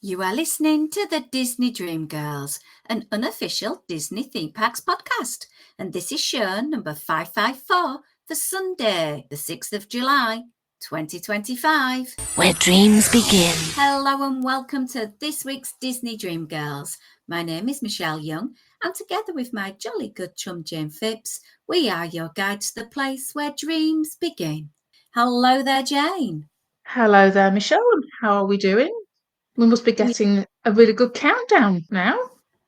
You are listening to the Disney Dream Girls, an unofficial Disney theme parks podcast. And this is show number 554 for Sunday, the 6th of July, 2025. Where dreams begin. Hello and welcome to this week's Disney Dream Girls. My name is Michelle Young, and together with my jolly good chum Jane Phipps, we are your guide to the place where dreams begin. Hello there, Jane. Hello there, Michelle. How are we doing? We must be getting a really good countdown now.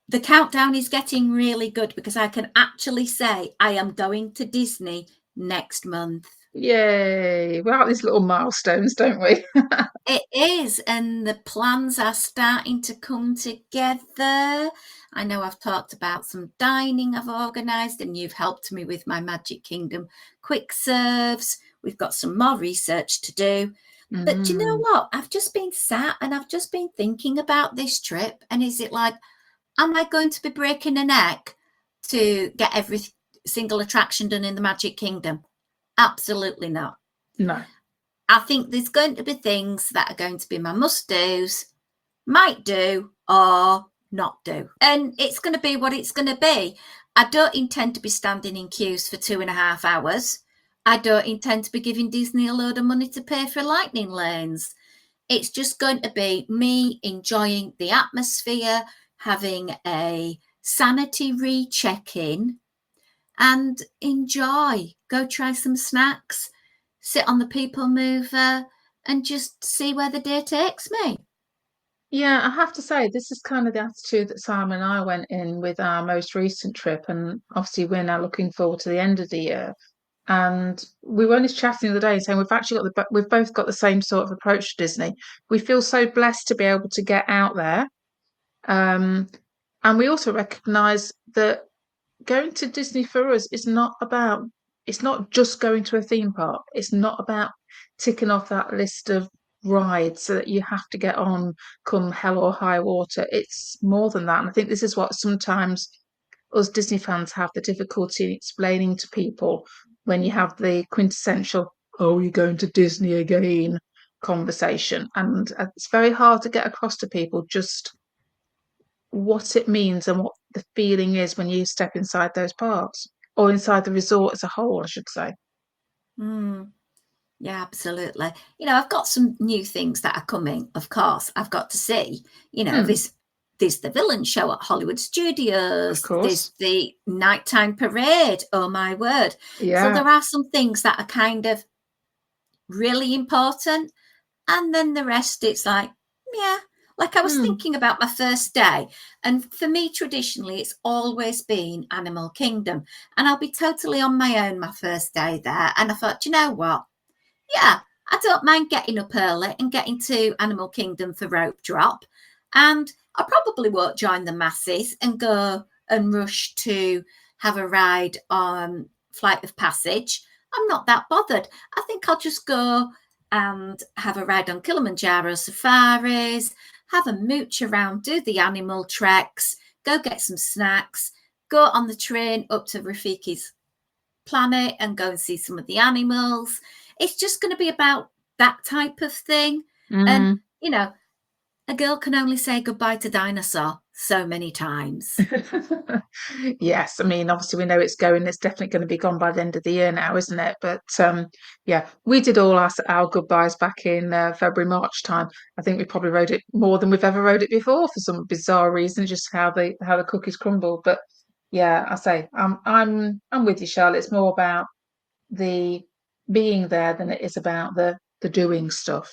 The countdown is getting really good because I can actually say I am going to Disney next month. Yay! We like these little milestones, don't we? It is, and the plans are starting to come together. I know I've talked about some dining I've organised, and you've helped me with my Magic Kingdom quick serves. We've got some more research to do. But do you know what? I've just been sat and I've just been thinking about this trip. And is it like, am I going to be breaking a neck to get every single attraction done in the Magic Kingdom? Absolutely not. No. I think there's going to be things that are going to be my must-dos, might do, or not do. And it's going to be what it's going to be. I don't intend to be standing in queues for 2.5 hours. I don't intend to be giving Disney a load of money to pay for lightning lanes. It's just going to be me enjoying the atmosphere, having a sanity recheck-in, and enjoy. Go try some snacks, sit on the People Mover, and just see where the day takes me. Yeah, I have to say, this is kind of the attitude that Simon and I went in with our most recent trip. And obviously, we're now looking forward to the end of the year. And we were only chatting the other day saying we've both got the same sort of approach to Disney. We feel so blessed to be able to get out there. And we also recognise that going to Disney for us is it's not just going to a theme park. It's not about ticking off that list of rides so that you have to get on come hell or high water. It's more than that. And I think this is what sometimes us Disney fans have the difficulty in explaining to people when you have the quintessential, oh, you're going to Disney again conversation. And it's very hard to get across to people just what it means and what the feeling is when you step inside those parks or inside the resort as a whole, I should say. Yeah, absolutely. I've got some new things that are coming. Of course, I've got to see. There's the villain show at Hollywood Studios. Of course. There's the nighttime parade. Oh my word! Yeah. So there are some things that are kind of really important, and then the rest, it's like, yeah. Like I was thinking about my first day, and for me, traditionally, it's always been Animal Kingdom, and I'll be totally on my own my first day there. And I thought, do you know what? Yeah, I don't mind getting up early and getting to Animal Kingdom for rope drop. And I probably won't join the masses and go and rush to have a ride on Flight of Passage. I'm not that bothered. I think I'll just go and have a ride on Kilimanjaro safaris, have a mooch around, do the animal treks, go get some snacks, go on the train up to Rafiki's planet and go and see some of the animals. It's just going to be about that type of thing. And, a girl can only say goodbye to dinosaur so many times. Yes, I mean, obviously we know it's definitely going to be gone by the end of the year now, isn't it? But yeah, we did all our goodbyes back in February, March time. I think we probably rode it more than we've ever rode it before for some bizarre reason, just how the cookies crumble. But yeah, I say I'm with you, Charlotte. It's more about the being there than it is about the doing stuff.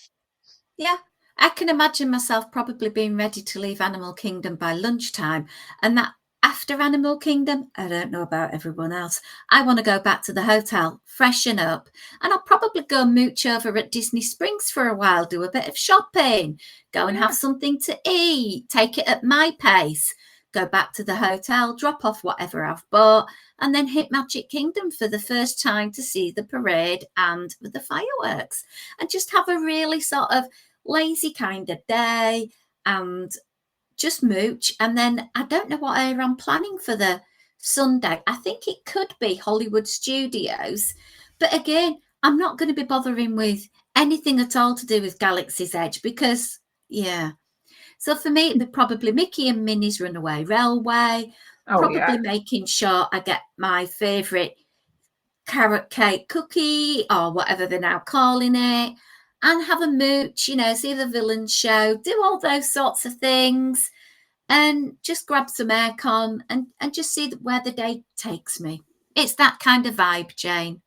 Yeah, I can imagine myself probably being ready to leave Animal Kingdom by lunchtime, and that after Animal Kingdom, I don't know about everyone else, I want to go back to the hotel, freshen up, and I'll probably go mooch over at Disney Springs for a while, do a bit of shopping, go and have something to eat, take it at my pace, go back to the hotel, drop off whatever I've bought, and then hit Magic Kingdom for the first time to see the parade and the fireworks, and just have a really sort of lazy kind of day and just mooch. And then I don't know what area I'm planning for the Sunday. I think it could be Hollywood Studios, but again, I'm not going to be bothering with anything at all to do with Galaxy's Edge because, yeah. So for me, it'd be probably Mickey and Minnie's Runaway Railway, Oh yeah. probably making sure I get my favourite carrot cake cookie or whatever they're now calling it, and have a mooch, see the villain show, do all those sorts of things, and just grab some aircon and just see where the day takes me. It's that kind of vibe, Jane.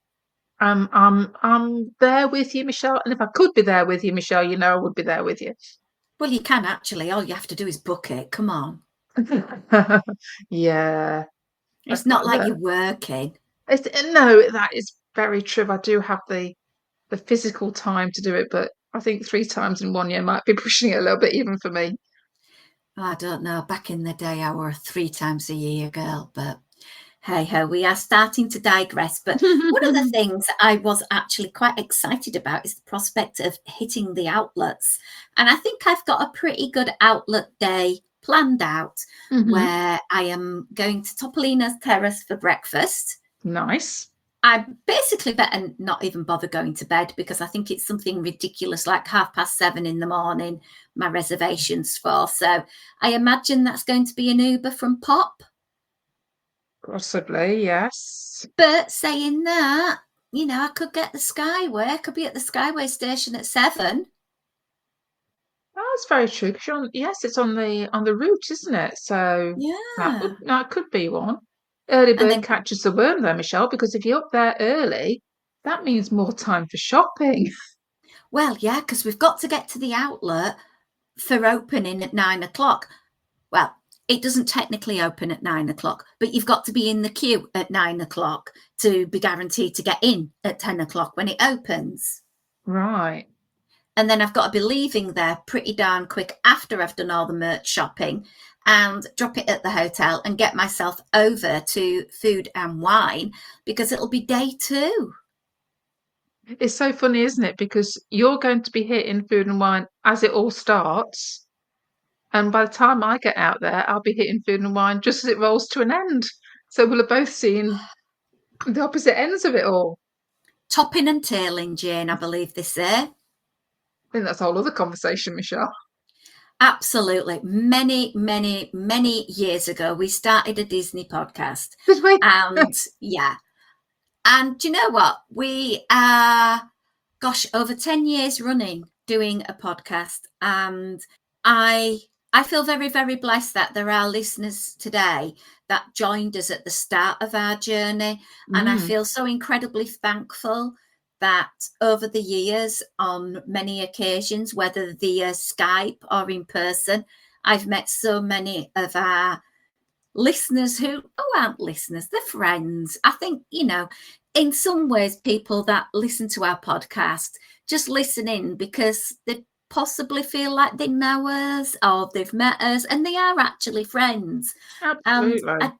I'm there with you, Michelle. And if I could be there with you, Michelle, I would be there with you. Well, you can actually. All you have to do is book it. Come on. Yeah. It's not like you're working. No, that is very true. I do have the physical time to do it, but I think 3 times in 1 year might be pushing it a little bit even for me. I don't know. Back in the day, I were a 3 times a year girl, but hey ho, we are starting to digress. But one of the things I was actually quite excited about is the prospect of hitting the outlets. And I think I've got a pretty good outlet day planned out where I am going to Topolino's Terrace for breakfast. Nice. I basically better not even bother going to bed because I think it's something ridiculous like 7:30 in the morning, my reservation's for. So I imagine that's going to be an Uber from Pop. Possibly, yes. But saying that, I could get the Skyway. I could be at the Skyway station at 7. Oh, that's very true. 'Cause yes, it's on the route, isn't it? So Yeah. that could be one. Early And bird then, catches the worm, though, Michelle, because if you're up there early, that means more time for shopping. well, yeah, because we've got to get to the outlet for opening at 9 o'clock. Well, it doesn't technically open at 9 o'clock, but you've got to be in the queue at 9 o'clock to be guaranteed to get in at 10 o'clock when it opens. Right. And then I've got to be leaving there pretty darn quick after I've done all the merch shopping and drop it at the hotel and get myself over to Food and Wine because it'll be day 2. It's so funny, isn't it? Because you're going to be hitting Food and Wine as it all starts. And by the time I get out there, I'll be hitting Food and Wine just as it rolls to an end. So we'll have both seen the opposite ends of it all. Topping and tailing, Jane, I believe they say. I think that's a whole other conversation, Michelle. Absolutely. Many, many, many years ago, we started a Disney podcast. Did we? And yeah. And do you know what? We are, over 10 years running doing a podcast. And I feel very, very blessed that there are listeners today that joined us at the start of our journey. And I feel so incredibly thankful that over the years, on many occasions, whether via Skype or in person, I've met so many of our listeners who aren't listeners, they're friends. I think, in some ways, people that listen to our podcast just listen in because they possibly feel like they know us or they've met us and they are actually friends. And Absolutely.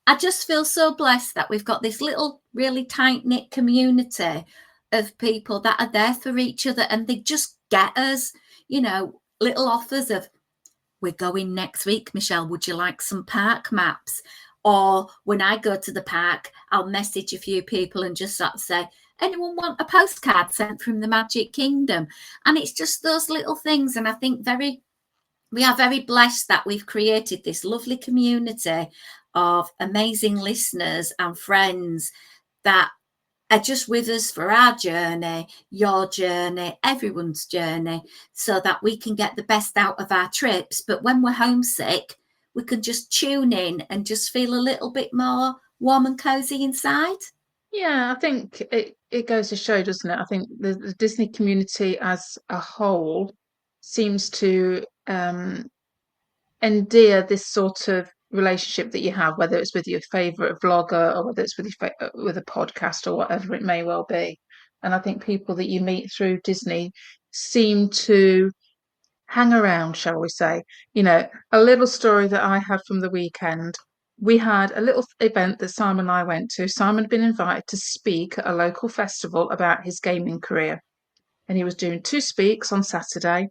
I just feel so blessed that we've got this little, really tight knit community of people that are there for each other and they just get us, little offers of, we're going next week, Michelle, would you like some park maps? Or when I go to the park, I'll message a few people and just sort of say, anyone want a postcard sent from the Magic Kingdom? And it's just those little things. And I think we are very blessed that we've created this lovely community of amazing listeners and friends that are just with us for our journey, your journey, everyone's journey, so that we can get the best out of our trips. But when we're homesick, we can just tune in and just feel a little bit more warm and cozy inside. Yeah, I think it goes to show, doesn't it? I think the Disney community as a whole seems to endear this sort of relationship that you have, whether it's with your favorite vlogger or whether it's with with a podcast or whatever it may well be. And I think people that you meet through Disney seem to hang around, shall we say. A little story that I had from the weekend. We had a little event that Simon and I went to. Simon had been invited to speak at a local festival about his gaming career. And he was doing two speeches on Saturday.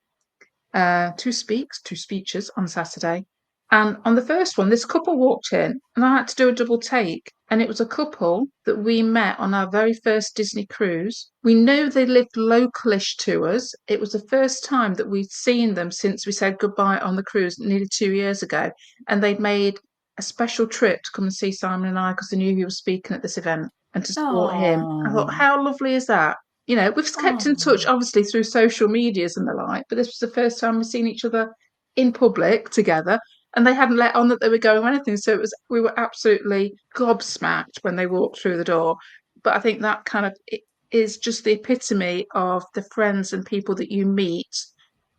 Two speeches on Saturday. And on the first one, this couple walked in, and I had to do a double take. And it was a couple that we met on our very first Disney cruise. We knew they lived localish to us. It was the first time that we'd seen them since we said goodbye on the cruise nearly 2 years ago. And they'd made a special trip to come and see Simon and I because they knew he was speaking at this event and to support him. I thought, Oh, how lovely is that? We've kept in touch, oh. obviously, through social medias and the like, but this was the first time we've seen each other in public together, and they hadn't let on that they were going or anything. So we were absolutely gobsmacked when they walked through the door. But I think that kind of it is just the epitome of the friends and people that you meet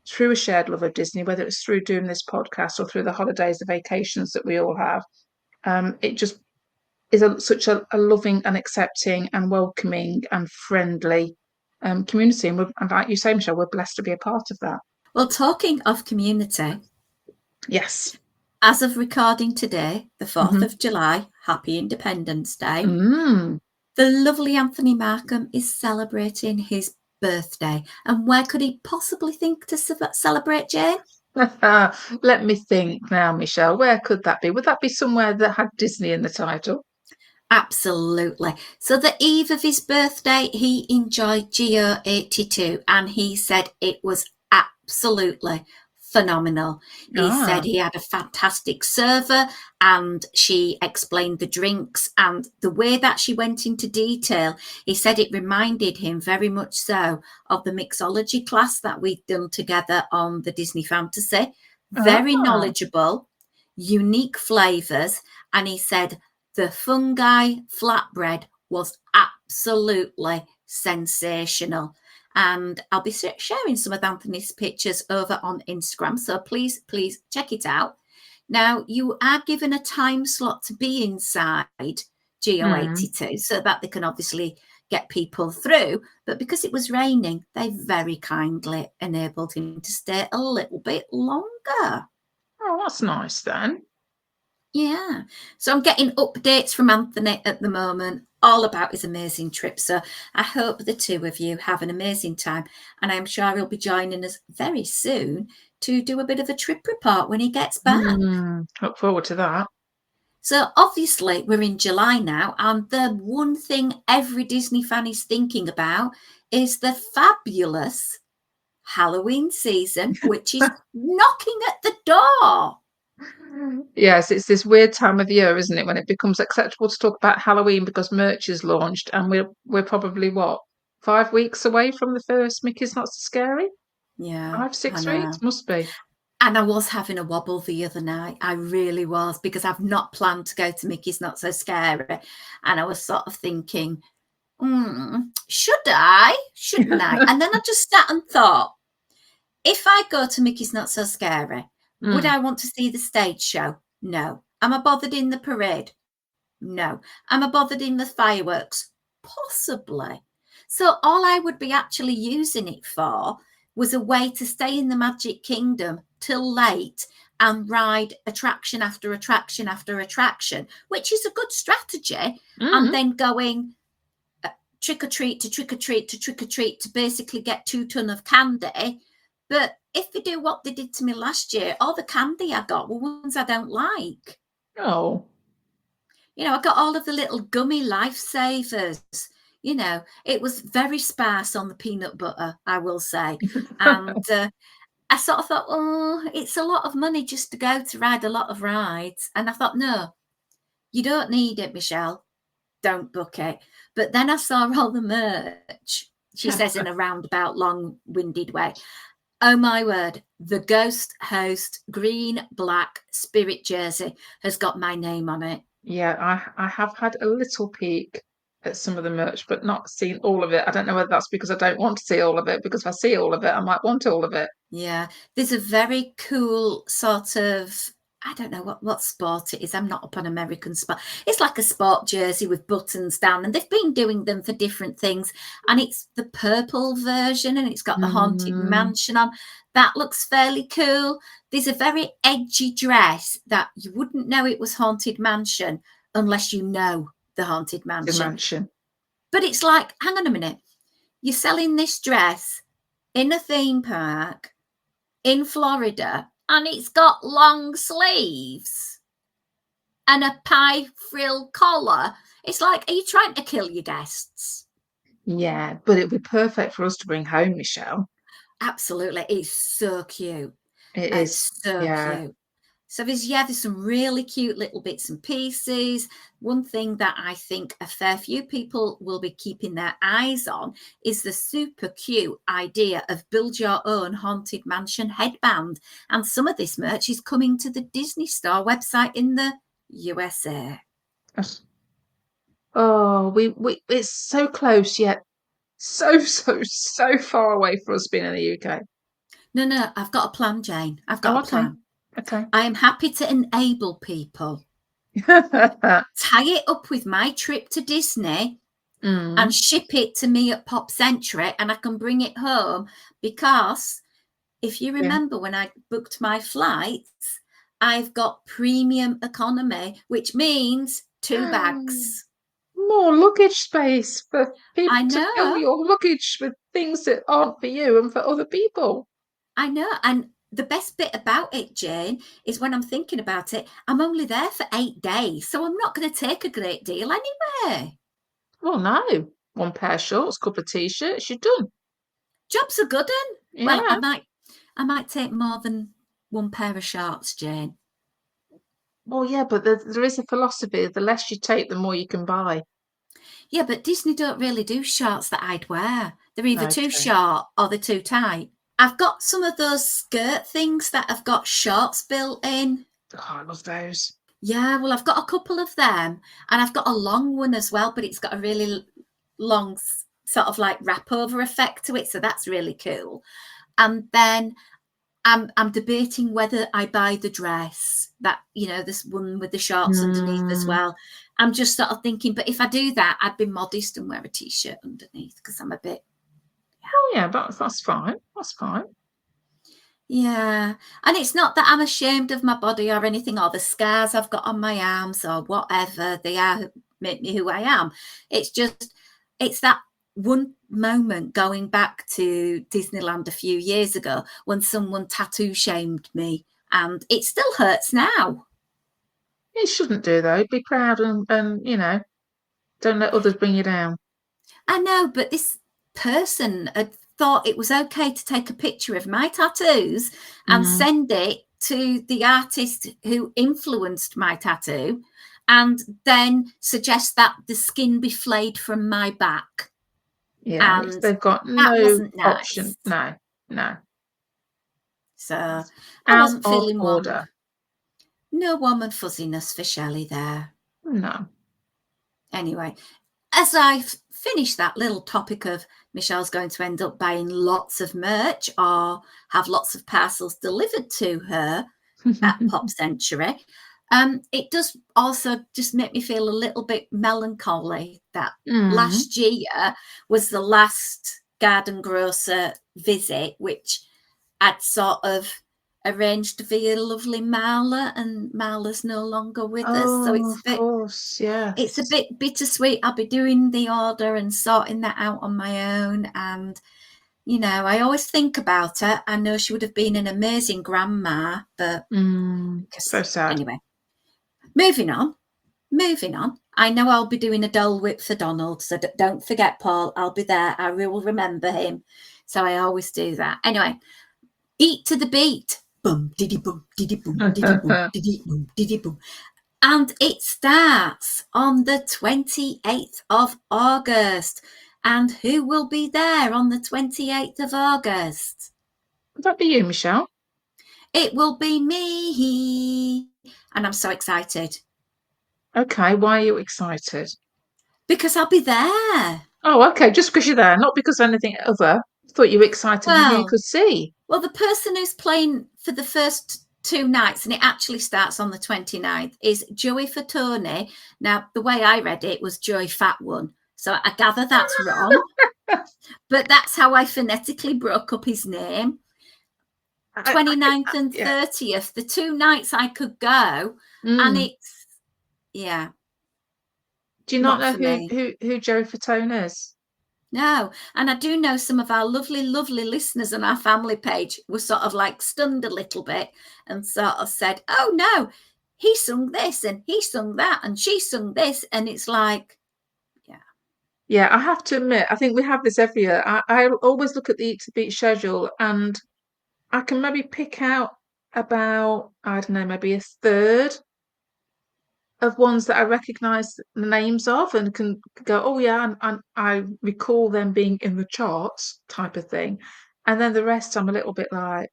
through a shared love of Disney, whether it's through doing this podcast or through the holidays, the vacations that we all have. It just is such a loving and accepting and welcoming and friendly community. And like you say, Michelle, we're blessed to be a part of that. Well, talking of community, Yes. as of recording today, the 4th Mm-hmm. of July, happy Independence Day, Mm. the lovely Anthony Markham is celebrating his birthday. And where could he possibly think to celebrate, Jane? Let me think now, Michelle. Where could that be? Would that be somewhere that had Disney in the title? Absolutely. So the eve of his birthday, he enjoyed Geo 82 and he said it was absolutely phenomenal. He said he had a fantastic server and she explained the drinks and the way that she went into detail. He said it reminded him very much so of the mixology class that we'd done together on the Disney Fantasy. Very knowledgeable, unique flavors. And he said the fungi flatbread was absolutely sensational. And I'll be sharing some of Anthony's pictures over on Instagram. So please check it out. Now, you are given a time slot to be inside Geo 82 so that they can obviously get people through. But because it was raining, they very kindly enabled him to stay a little bit longer. Oh, that's nice then. Yeah. So I'm getting updates from Anthony at the moment all about his amazing trip. So I hope the two of you have an amazing time. And I'm sure he'll be joining us very soon to do a bit of a trip report when he gets back. Look forward to that. So obviously we're in July now. And the one thing every Disney fan is thinking about is the fabulous Halloween season, which is knocking at the door. Yes, it's this weird time of year, isn't it, when it becomes acceptable to talk about Halloween because merch is launched, and we're probably 5 weeks away from the first Mickey's Not So Scary? Yeah, 5, 6 weeks? Must be. And I was having a wobble the other night. I really was, because I've not planned to go to Mickey's Not So Scary. And I was sort of thinking, should I? Shouldn't I? And then I just sat and thought, if I go to Mickey's Not So Scary, would I want to see the stage show? No. Am I bothered in the parade? No. Am I bothered in the fireworks? Possibly. So all I would be actually using it for was a way to stay in the Magic Kingdom till late and ride attraction after attraction after attraction, which is a good strategy. And then going trick or treat to trick or treat to trick or treat to basically get 2 tons of candy. But if they do what they did to me last year, all the candy I got were ones I don't like. Oh. I got all of the little gummy lifesavers. It was very sparse on the peanut butter, I will say. And I sort of thought, it's a lot of money just to go to ride a lot of rides. And I thought, no, you don't need it, Michelle. Don't book it. But then I saw all the merch, she says in a roundabout, long-winded way. Oh my word, the Ghost Host green, black spirit jersey has got my name on it. Yeah, I have had a little peek at some of the merch, but not seen all of it. I don't know whether that's because I don't want to see all of it, because if I see all of it, I might want all of it. Yeah, there's a very cool sort of, I don't know what sport it is. I'm not up on American sport. It's like a sport jersey with buttons down, and they've been doing them for different things. And it's the purple version, and it's got the Haunted Mansion on. That looks fairly cool. There's a very edgy dress that you wouldn't know it was Haunted Mansion unless you know the Haunted Mansion. The mansion. But it's like, hang on a minute. You're selling this dress in a theme park in Florida and it's got long sleeves and a pie frill collar. It's like, are you trying to kill your guests? Yeah, but it'd be perfect for us to bring home, Michelle. Absolutely. It's so cute. It is. It's so Yeah. cute. So there's some really cute little bits and pieces. One thing that I think a fair few people will be keeping their eyes on is the super cute idea of build your own haunted mansion headband. And some of this merch is coming to the Disney Store website in the USA. Oh, we it's so close yet so far away for us being in the UK. No, I've got a plan, Jane. I've got Oh, a okay. plan. Okay. I am happy to enable people. Tie it up with my trip to Disney and Mm, ship it to me at Pop Century, and I can bring it home, because if you yeah. remember when I booked my flights, I've got premium economy, which means 2 bags. More luggage space for I people to fill know, your luggage with things that aren't for you and for other people. I know. And the best bit about it, Jane, is when I'm thinking about it, I'm only there for 8 days, so I'm not going to take a great deal anyway. Well, no. One pair of shorts, couple of t-shirts, you're done. Job's a good one. Well, Yeah. I might take more than one pair of shorts, Jane. Well, yeah, but there is a philosophy, the less you take, the more you can buy. Yeah, but Disney don't really do shorts that I'd wear. They're either No, too true. short or they're too tight. I've got some of those skirt things that have got shorts built in. Oh, I love those. Yeah, well, I've got a couple of them, and I've got a long one as well, but it's got a really long sort of like wrap over effect to it, so that's really cool. And then I'm debating whether I buy the dress, that, this one with the shorts underneath as Mm. well. I'm just sort of thinking, but if I do that, I'd be modest and wear a t-shirt underneath, because I'm a bit, Oh, yeah, that's fine. That's fine. yeah. And it's not that I'm ashamed of my body or anything, or the scars I've got on my arms or whatever. They are make me who I am. It's just, it's that one moment going back to Disneyland a few years ago when someone tattoo shamed me, and it still hurts now. You shouldn't do though. Be proud and don't let others bring you down. I know, but this person had thought it was okay to take a picture of my tattoos and Mm. send it to the artist who influenced my tattoo, and then suggest that the skin be flayed from my back. Yeah, And they've got that no wasn't option. nice. No, no. So I Out wasn't of feeling warm. order. No warm and fuzziness for Shelley there. No. Anyway, as I've finished that little topic of Michelle's going to end up buying lots of merch or have lots of parcels delivered to her at Pop Century, it does also just make me feel a little bit melancholy that Mm. last year was the last garden grocer visit, which I'd sort of arranged via lovely Marla, and Marla's no longer with us. So Oh, of course, it's a yes. bit bittersweet. I'll be doing the order and sorting that out on my own. And, I always think about her. I know she would have been an amazing grandma, but So sad. anyway, moving on. Moving on. I know I'll be doing a Dole Whip for Donald, so don't forget, Paul. I'll be there. I will remember him. So I always do that. Anyway, eat to the beat. Boom, diddy boom, diddy boom, diddy boom, diddy boom, diddy boom. And it starts on the 28th of August. And who will be there on the 28th of August? Would that be you, Michelle? It will be me. And I'm so excited. Okay, why are you excited? Because I'll be there. Oh, okay, just because you're there, not because of anything other. I thought you were excited who you Well, could see. well, the person who's playing for the first 2 nights, and it actually starts on the 29th, is Joey Fatone. Now, the way I read it was Joey Fat One. So I gather that's wrong, but that's how I phonetically broke up his name. 29th and Yeah. 30th, the 2 nights I could go, and it's, yeah, Do you not not know for me. who Joey Fatone is? No. And I do know some of our lovely, lovely listeners on our family page were sort of like stunned a little bit and sort of said, oh no, he sung this and he sung that and she sung this. And it's like, Yeah, I have to admit, I think we have this every year. I always look at the Eat to Beat schedule and I can maybe pick out about, I don't know, maybe a third of ones that I recognise the names of and can go, oh yeah, and I recall them being in the charts type of thing. And then the rest I'm a little bit like,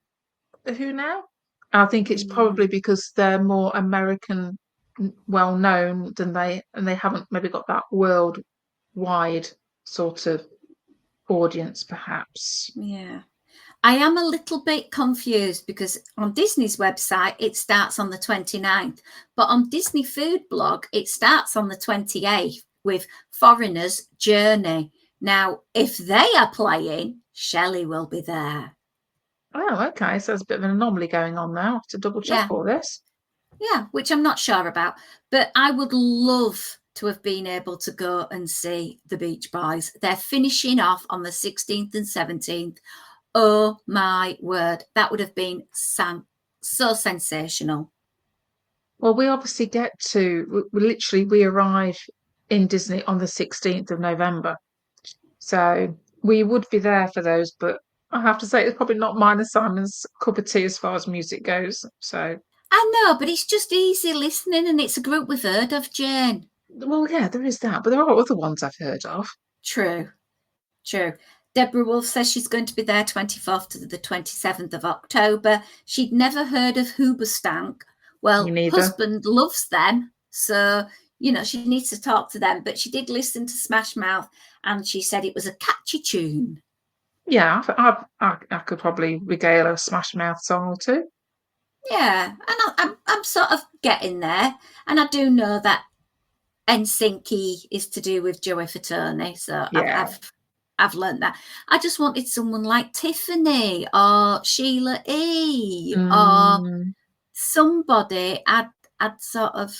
who now? I think it's probably because they're more American well known than and they haven't maybe got that worldwide sort of audience, perhaps. yeah. I am a little bit confused because on Disney's website, it starts on the 29th, but on Disney Food Blog, it starts on the 28th with Foreigner's Journey. Now, if they are playing, Shelley will be there. Oh, okay. So there's a bit of an anomaly going on now. I have to double check all this. Yeah, which I'm not sure about, but I would love to have been able to go and see the Beach Boys. They're finishing off on the 16th and 17th. Oh my word, that would have been so sensational. Well, we obviously we arrive in Disney on the 16th of November. So we would be there for those, but I have to say it's probably not mine and Simon's cup of tea as far as music goes. So I know, but it's just easy listening and it's a group we've heard of, Jane. well, yeah, there is that, but there are other ones I've heard of. True. Deborah Wolf says she's going to be there 24th to the 27th of October. She'd never heard of Hoobastank. Well, husband loves them, so she needs to talk to them. But she did listen to Smash Mouth, and she said it was a catchy tune. Yeah, I could probably regale a Smash Mouth song or two. Yeah, and I'm sort of getting there, and I do know that NSYNC is to do with Joey Fatone, so yeah. I've learned that. I just wanted someone like Tiffany or Sheila E. or somebody I'd sort of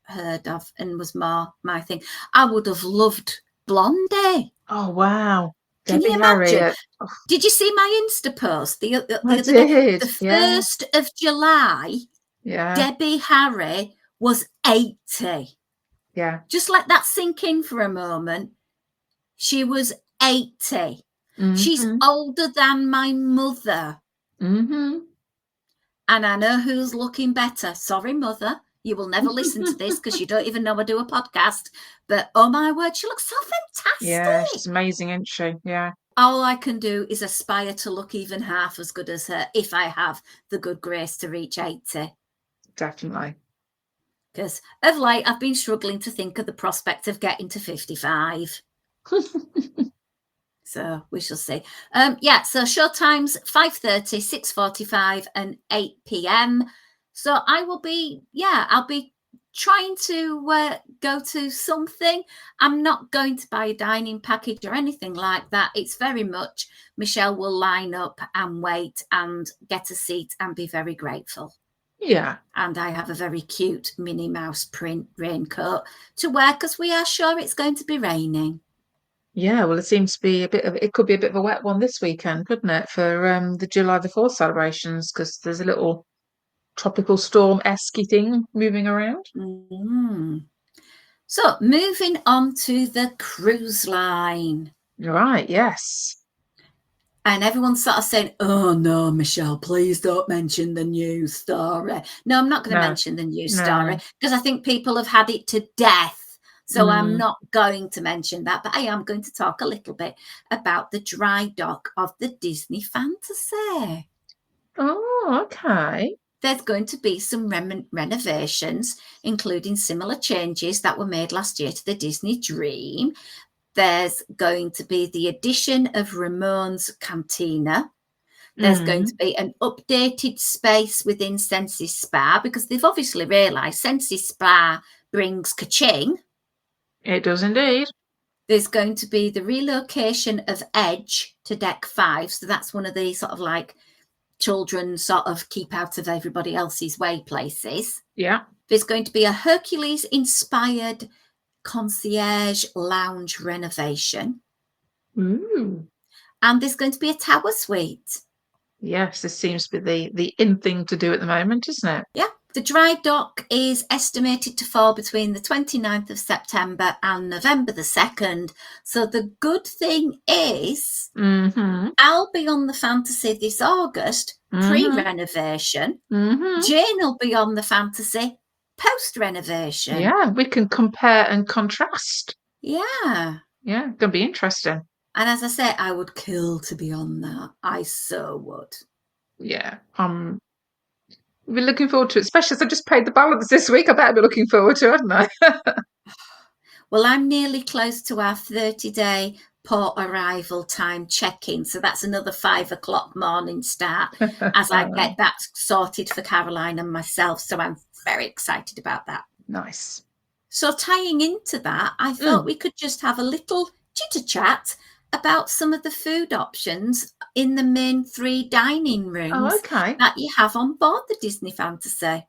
heard of and was more my thing. I would have loved Blondie. Oh wow! Can you imagine? Did you see my Insta post the other day? The 1st of July. Yeah. Debbie Harry was 80. Yeah. Just let that sink in for a moment. She was 80. Mm-hmm. She's older than my mother. Mm-hmm. And I know who's looking better. Sorry, mother. You will never listen to this because you don't even know I do a podcast. But oh my word, she looks so fantastic. Yeah, she's amazing, isn't she? Yeah. All I can do is aspire to look even half as good as her if I have the good grace to reach 80. Definitely. Because of late, I've been struggling to think of the prospect of getting to 55. So we shall see. So show times 5:30, 6:45 and 8 p.m. So I'll be trying to go to something. I'm not going to buy a dining package or anything like that. It's very much Michelle will line up and wait and get a seat and be very grateful. Yeah. And I have a very cute Minnie Mouse print raincoat to wear because we are sure it's going to be raining. Yeah, well, it seems to be it could be a bit of a wet one this weekend, couldn't it, for the July the 4th celebrations, because there's a little tropical storm-esque thing moving around. Mm-hmm. So moving on to the cruise line. Right, yes. And everyone's sort of saying, oh no, Michelle, please don't mention the news story. No, I'm not going to mention the news story because I think people have had it to death. So I'm not going to mention that, but I am going to talk a little bit about the dry dock of the Disney Fantasy. Oh, okay. There's going to be some renovations, including similar changes that were made last year to the Disney Dream. There's going to be the addition of Ramon's Cantina. There's going to be an updated space within Sensi Spa because they've obviously realised Sensi Spa brings ka-ching. It does indeed. There's going to be the relocation of Edge to Deck 5. So that's one of the sort of like children sort of keep out of everybody else's way places. Yeah. There's going to be a Hercules-inspired concierge lounge renovation. Ooh. And there's going to be a tower suite. Yes, this seems to be the in thing to do at the moment, isn't it? Yeah, the dry dock is estimated to fall between the 29th of September and November the 2nd. So the good thing is Mm-hmm. I'll be on the Fantasy this August, Mm-hmm. pre-renovation. Mm-hmm. Jane will be on the Fantasy post-renovation. Yeah, we can compare and contrast. Yeah. Yeah, gonna be interesting. And as I say, I would kill to be on that. I so would. Yeah. We're looking forward to it, especially as I just paid the balance this week. I better be looking forward to it, hadn't I? Well, I'm nearly close to our 30-day port arrival time check-in. So that's another 5 o'clock morning start as I get that sorted for Caroline and myself. So I'm very excited about that. Nice. So tying into that, I thought Mm. we could just have a little chitter chat about some of the food options in the main 3 dining Oh, rooms okay. that you have on board the Disney Fantasy.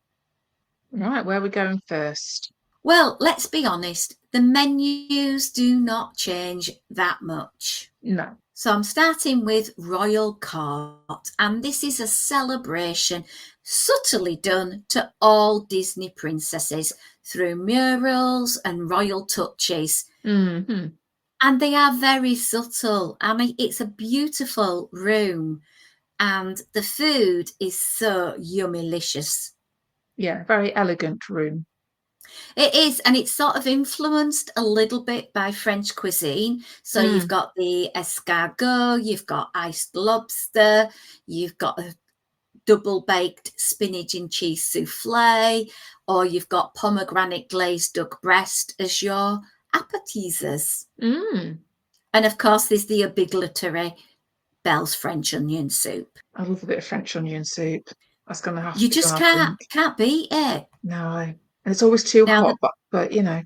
Right, where are we going first? Well, let's be honest, the menus do not change that much. No. So I'm starting with Royal Court, and this is a celebration subtly done to all Disney princesses through murals and royal touches. Mm-hmm. And they are very subtle. I mean, it's a beautiful room, and the food is so yummylicious. Yeah, very elegant room. It is, and it's sort of influenced a little bit by French cuisine. So you've Mm. got the escargot, you've got iced lobster, you've got a double baked spinach and cheese souffle, or you've got pomegranate glazed duck breast as your appetizers. Mm. And of course, there's the obligatory Bell's French onion soup. I love a bit of French onion soup. That's going to have You to go, just I can't think. can't beat it. No, and it's always too Now, hot, but you know.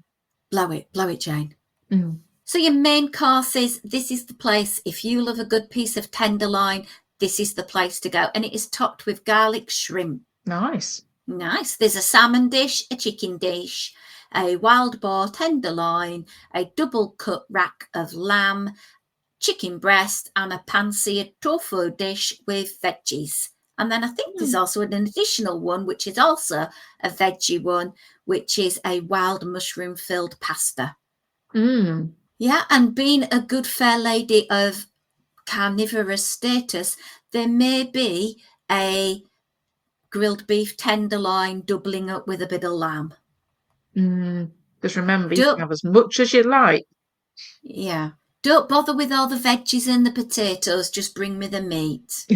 blow it, Jane. Mm. So your main courses, this is the place. If you love a good piece of tenderloin, this is the place to go. And it is topped with garlic shrimp. Nice. Nice. There's a salmon dish, a chicken dish, a wild boar tenderloin, a double cut rack of lamb, chicken breast, and a pan-seared tofu dish with veggies. And then I think there's Mm. also an additional one, which is also a veggie one, which is a wild mushroom filled pasta. Mm. Yeah, and being a good fair lady of carnivorous status, there may be a grilled beef tenderloin doubling up with a bit of lamb. Mm. Just remember, you can Don't, have as much as you like. yeah, don't bother with all the veggies and the potatoes, just bring me the meat.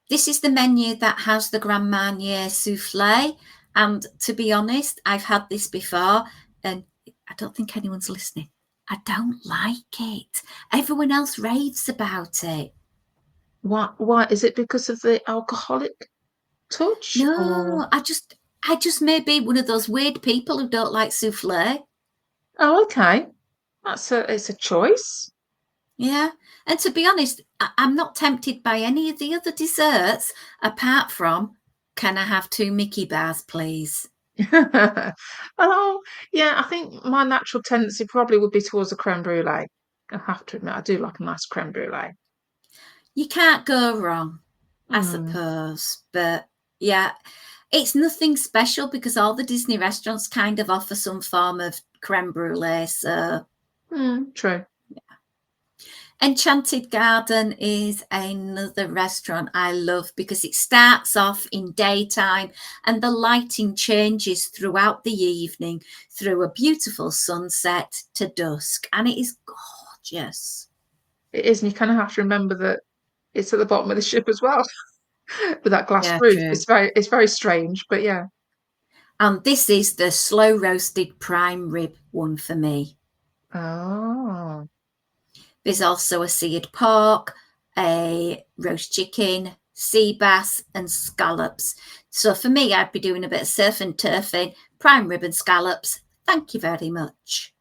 This is the menu that has the Grand Marnier souffle. And to be honest, I've had this before and I don't think anyone's listening. I don't like it. Everyone else raves about it. Why? Is it because of the alcoholic touch or? No, I just may be one of those weird people who don't like souffle. Oh, okay. It's a choice. Yeah. And to be honest, I'm not tempted by any of the other desserts apart from, can I have 2 Mickey bars, please? Oh, yeah, I think my natural tendency probably would be towards a creme brulee. I have to admit, I do like a nice creme brulee. You can't go wrong, I Mm. suppose. But yeah, it's nothing special because all the Disney restaurants kind of offer some form of creme brulee. So Mm, true. Enchanted Garden is another restaurant I love because it starts off in daytime and the lighting changes throughout the evening through a beautiful sunset to dusk, and it is gorgeous. It is, and you kind of have to remember that it's at the bottom of the ship as well, with that glass Yeah, roof. true. It's very strange, but yeah. And this is the slow roasted prime rib one for me. Oh, There's also a seared pork, a roast chicken, sea bass, and scallops. So for me, I'd be doing a bit of surf and turfing, prime rib and scallops. Thank you very much.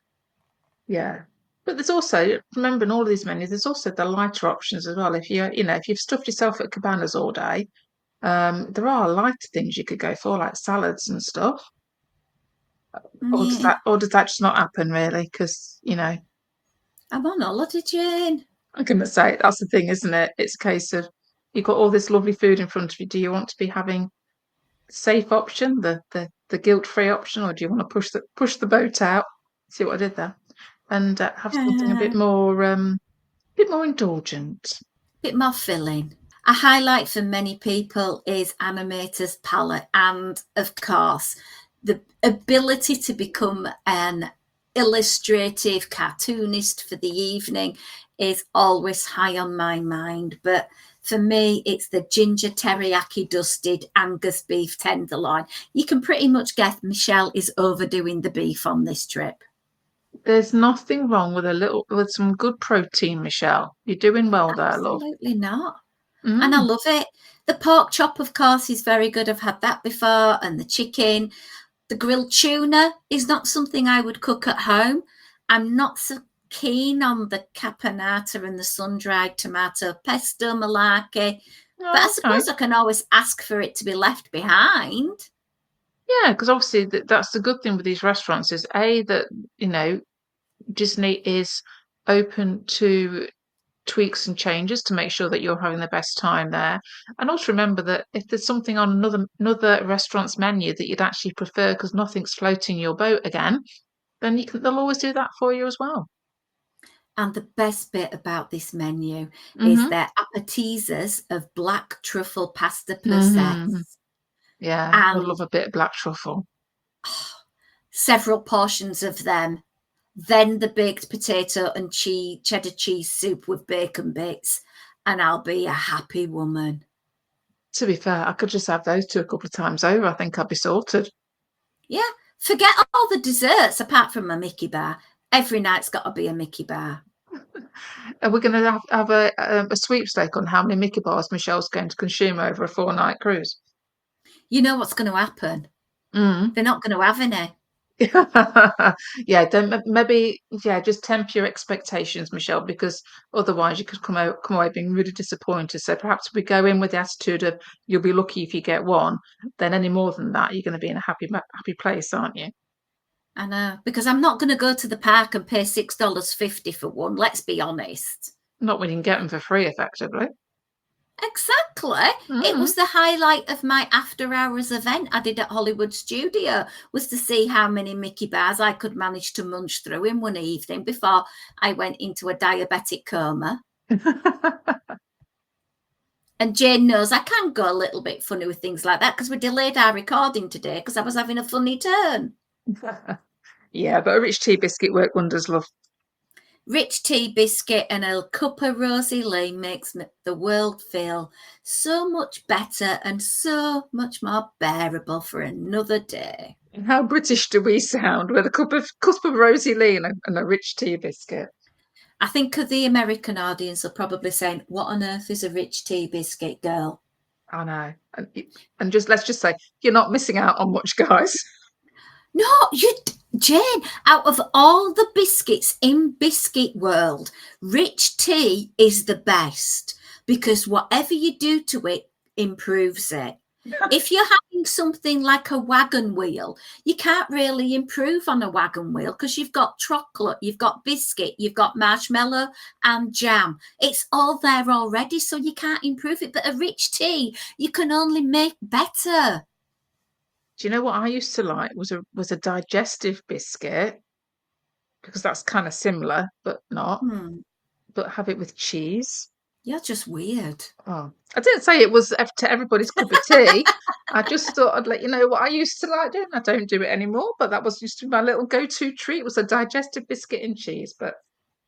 yeah. But there's also, remember in all of these menus, there's also the lighter options as well. If if you've stuffed yourself at Cabanas all day, there are lighter things you could go for, like salads and stuff. Yeah. Or does that just not happen really? Because, I'm on holiday, Jane. I'm going to say that's the thing, isn't it? It's a case of you've got all this lovely food in front of you. Do you want to be having the safe option, the guilt-free option, or do you want to push the boat out? See what I did there, and have something a bit more indulgent. Bit more filling. A highlight for many people is Animator's palette, and of course, the ability to become an illustrative cartoonist for the evening is always high on my mind. But for me, it's the ginger teriyaki dusted Angus beef tenderloin. You can pretty much guess Michelle is overdoing the beef on this trip. There's nothing wrong with some good protein, Michelle. You're doing well there, love. Absolutely not. And I Mm. love it. The pork chop, of course, is very good. I've had that before. And the chicken. The grilled tuna is not something I would cook at home. I'm not so keen on the caponata and the sun-dried tomato pesto malarkey. But I Oh, okay. suppose I can always ask for it to be left behind. Yeah, because obviously that's the good thing with these restaurants is that Disney is open to tweaks and changes to make sure that you're having the best time there. And also remember that if there's something on another restaurant's menu that you'd actually prefer because nothing's floating your boat again, then they'll always do that for you as well. And the best bit about this menu is Mm-hmm. their appetizers of black truffle pasta Mm-hmm. plus Yeah, I and love a bit of black truffle. several portions of them. Then the baked potato and cheddar cheese soup with bacon bits, and I'll be a happy woman. To be fair, I could just have those two a couple of times over. I think I'd be sorted. Yeah, forget all the desserts apart from a Mickey bar. Every night's got to be a Mickey bar. Are we going to have a sweepstake on how many Mickey bars Michelle's going to consume over a 4-night cruise? You know what's going to happen? Mm. They're not going to have any. Yeah, don't maybe just temper your expectations, Michelle, because otherwise you could come away being really disappointed. So perhaps we go in with the attitude of you'll be lucky if you get one. Then any more than that, you're going to be in a happy place, aren't you? I know, because I'm not going to go to the park and pay $6.50 for one. Let's be honest. Not when you can get them for free, effectively. Exactly. It Mm. was the highlight of my after hours event I did at Hollywood Studio, was to see how many Mickey bars I could manage to munch through in one evening before I went into a diabetic coma. And Jane knows I can go a little bit funny with things like that because we delayed our recording today because I was having a funny turn. Yeah, but a rich tea biscuit work wonders, love. Rich tea biscuit and a cup of Rosie Lee makes the world feel so much better and so much more bearable for another day. And how British do we sound with a cup of Rosie Lee and a rich tea biscuit? I think of the American audience are probably saying, "What on earth is a rich tea biscuit, girl?" I know. And let's just say you're not missing out on much, guys. No, Jane, out of all the biscuits in biscuit world, rich tea is the best because whatever you do to it improves it. If you're having something like a wagon wheel, you can't really improve on a wagon wheel because you've got chocolate, you've got biscuit, you've got marshmallow and jam. It's all there already, so you can't improve it. But a rich tea, you can only make better. Do you know what I used to like was a digestive biscuit because that's kind of similar, but not. But have it with cheese. You're just weird. Oh, I didn't say it was to everybody's cup of tea. I just thought I'd let you know what I used to like doing. I don't do it anymore, but that was used to be my little go-to treat was a digestive biscuit and cheese. But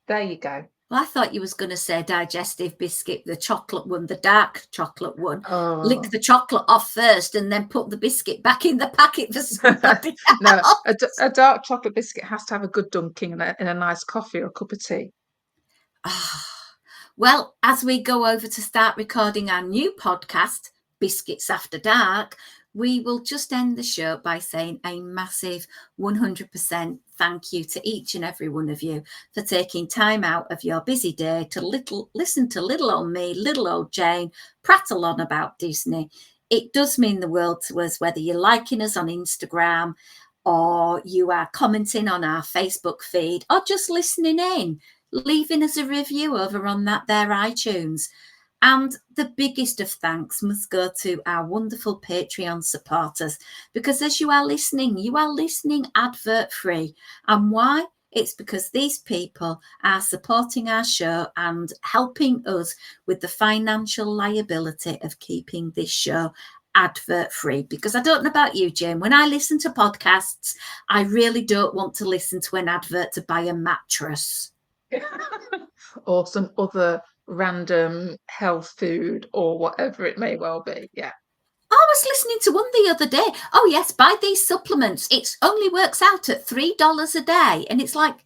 there you go. Well, I thought you was going to say digestive biscuit, the chocolate one, the dark chocolate one. Lick Oh. the chocolate off first and then put the biscuit back in the packet for somebody No, else. a dark chocolate biscuit has to have a good dunking in a nice coffee or a cup of tea. Well, as we go over to start recording our new podcast, Biscuits After Dark, we will just end the show by saying a massive 100% thank you to each and every one of you for taking time out of your busy day to listen to little old me, little old Jane, prattle on about Disney. It does mean the world to us, whether you're liking us on Instagram or you are commenting on our Facebook feed or just listening in. leaving us a review over on that there iTunes. And the biggest of thanks must go to our wonderful Patreon supporters, because as you are listening advert free. And why? It's because these people are supporting our show and helping us with the financial liability of keeping this show advert free. Because I don't know about you, Jane, when I listen to podcasts, I really don't want to listen to an advert to buy a mattress. Or some other random health food or whatever it may well be. Yeah. I was listening to one the other day. Oh, yes, buy these supplements. It only works out at $3 a day. And it's like,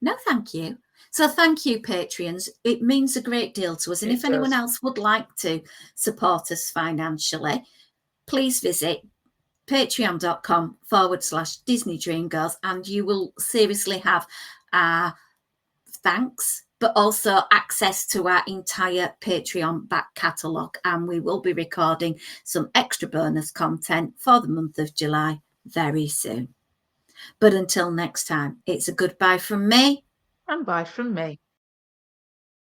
no, thank you. So thank you, Patreons. It means a great deal to us. And if anyone else would like to support us financially, please visit patreon.com/Disney Dream Girls, and you will seriously have thanks, but also access to our entire Patreon back catalogue. And we will be recording some extra bonus content for the month of July very soon. But until next time, it's a goodbye from me. And bye from me.